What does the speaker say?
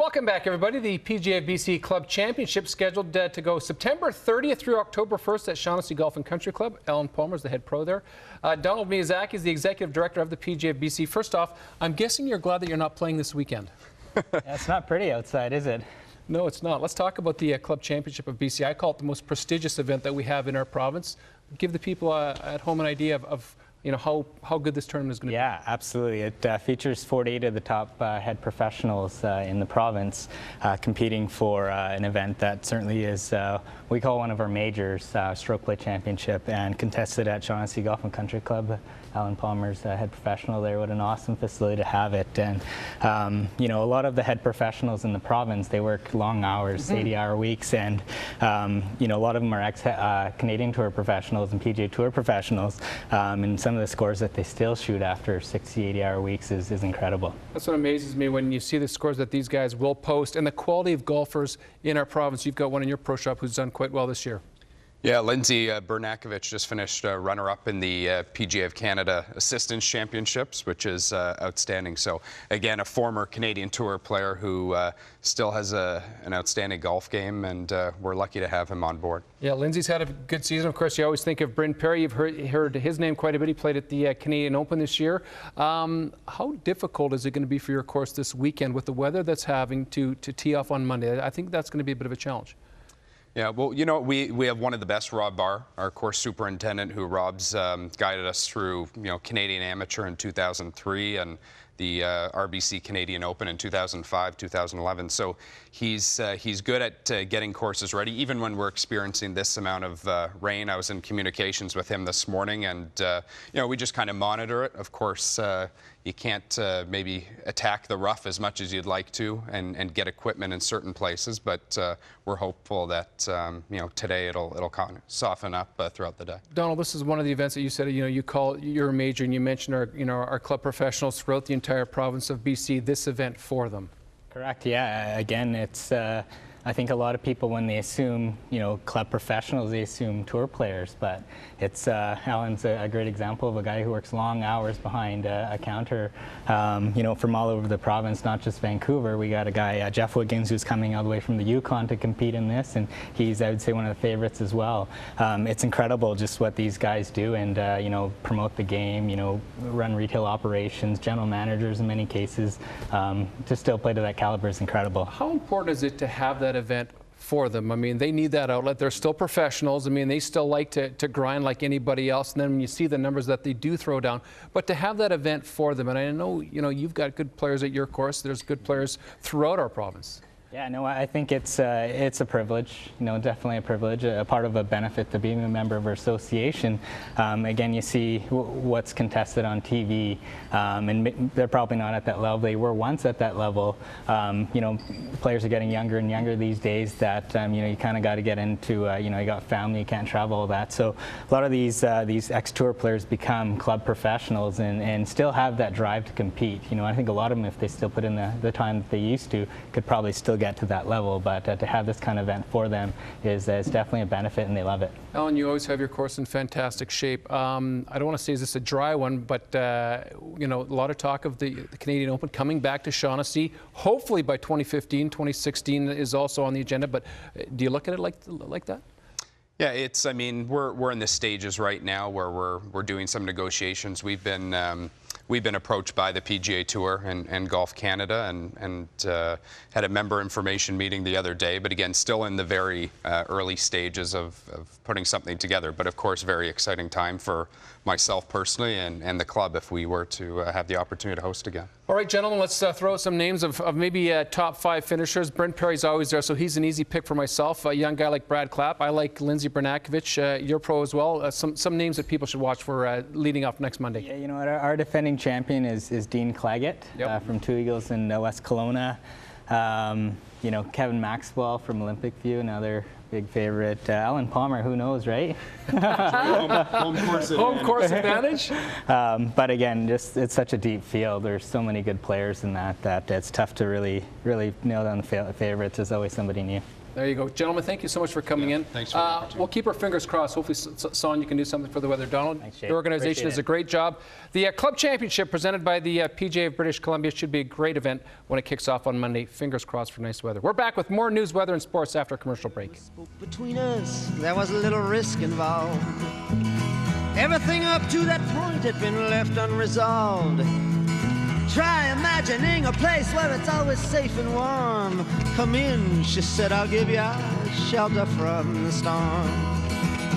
Welcome back, everybody. The PGA BC Club Championship scheduled to go September 30th through October 1st at Shaughnessy Golf and Country Club. Alan Palmer is the head pro there. Donald Miyazaki is the executive director of the PGA BC. First off, I'm guessing you're glad that you're not playing this weekend. It's not pretty outside, is it? No, it's not. Let's talk about the Club Championship of BC. I call it the most prestigious event that we have in our province. Give the people at home an idea of how good this tournament is going to be. Yeah, absolutely. It features 48 of the top head professionals in the province competing for an event that certainly is, we call one of our majors, Stroke Play Championship, and contested at Shaughnessy Golf and Country Club. Alan Palmer's head professional there. What an awesome facility to have it. And, a lot of the head professionals in the province, they work long hours, 80-hour weeks, and, a lot of them are ex-Canadian Tour professionals and PGA Tour professionals, and some of the scores that they still shoot after 60, 80-hour weeks is incredible. That's what amazes me when you see the scores that these guys will post and the quality of golfers in our province. You've got one in your pro shop who's done quite well this year. Yeah, Lindsay Bernakovich just finished runner-up in the PGA of Canada Assistants Championships, which is outstanding. So, again, a former Canadian Tour player who still has an outstanding golf game, and we're lucky to have him on board. Yeah, Lindsay's had a good season. Of course, you always think of Bryn Perry. You've heard his name quite a bit. He played at the Canadian Open this year. How difficult is it going to be for your course this weekend with the weather that's having to tee off on Monday? I think that's going to be a bit of a challenge. Yeah, well, we have one of the best, Rob Barr, our course superintendent, who Rob's guided us through, Canadian Amateur in 2003 and the RBC Canadian Open in 2005, 2011. So he's good at getting courses ready, even when we're experiencing this amount of rain. I was in communications with him this morning, and we just kind of monitor it. Of course, you can't maybe attack the rough as much as you'd like to and get equipment in certain places, but we're hopeful that today it'll kind of soften up throughout the day. Donald, this is one of the events that you said you're a major, and you mentioned our club professionals throughout the entire province of BC. This event for them. Correct. Yeah. Again, it's. I think a lot of people, when they assume, club professionals, they assume tour players, but it's, Alan's a great example of a guy who works long hours behind a counter, from all over the province, not just Vancouver. We got a guy, Jeff Wiggins, who's coming all the way from the Yukon to compete in this, and he's, I would say, one of the favorites as well. It's incredible just what these guys do and, promote the game, run retail operations, general managers in many cases. To still play to that caliber is incredible. How important is it to have that event for them? I mean, they need that outlet. They're still professionals. I mean, they still like to grind like anybody else. And then when you see the numbers that they do throw down, but to have that event for them, and I know, you've got good players at your course. There's good players throughout our province. Yeah, no, I think it's a privilege, definitely a privilege, a part of a benefit to being a member of our association. Again, you see what's contested on TV, and they're probably not at that level. They were once at that level. Players are getting younger and younger these days that, you kind of got to get into, you got family, you can't travel, all that. So a lot of these ex-tour players become club professionals and still have that drive to compete. I think a lot of them, if they still put in the time that they used to, could probably still get to that level, but to have this kind of event for them is definitely a benefit, and they love it. Alan, you always have your course in fantastic shape. I don't want to say is this a dry one, but a lot of talk of the Canadian Open coming back to Shaughnessy. Hopefully by 2015, 2016 is also on the agenda, but do you look at it like that? Yeah, it's. I mean, we're in the stages right now where we're doing some negotiations. We've been approached by the PGA Tour and Golf Canada and had a member information meeting the other day, but again, still in the very early stages of putting something together. But of course, very exciting time for myself personally and the club if we were to have the opportunity to host again. All right, gentlemen, let's throw out some names of maybe top 5 finishers. Bryn Perry's always there, so he's an easy pick for myself. A young guy like Brad Clapp. I like Lindsay Bernakovich, you're pro as well. Some names that people should watch for leading off next Monday. Yeah, our defending champion is Dean Claggett from Two Eagles in West Kelowna. Kevin Maxwell from Olympic View, another big favorite. Alan Palmer, who knows, right? Home course advantage. But again, it's such a deep field. There's so many good players in that it's tough to really nail down the favorites. There's always somebody new. There you go. Gentlemen, thank you so much for coming in. Thanks for the opportunity. We'll keep our fingers crossed. Hopefully, Son, you can do something for the weather. Donald, Thanks, Jay. your organization Appreciate does it. a great job. The Club Championship presented by the PGA of British Columbia should be a great event when it kicks off on Monday. Fingers crossed for nice weather. We're back with more news, weather, and sports after a commercial break. Between us, there was a little risk involved. Everything up to that point had been left unresolved. Try imagining a place where it's always safe and warm. Come in, she said, I'll give you shelter from the storm.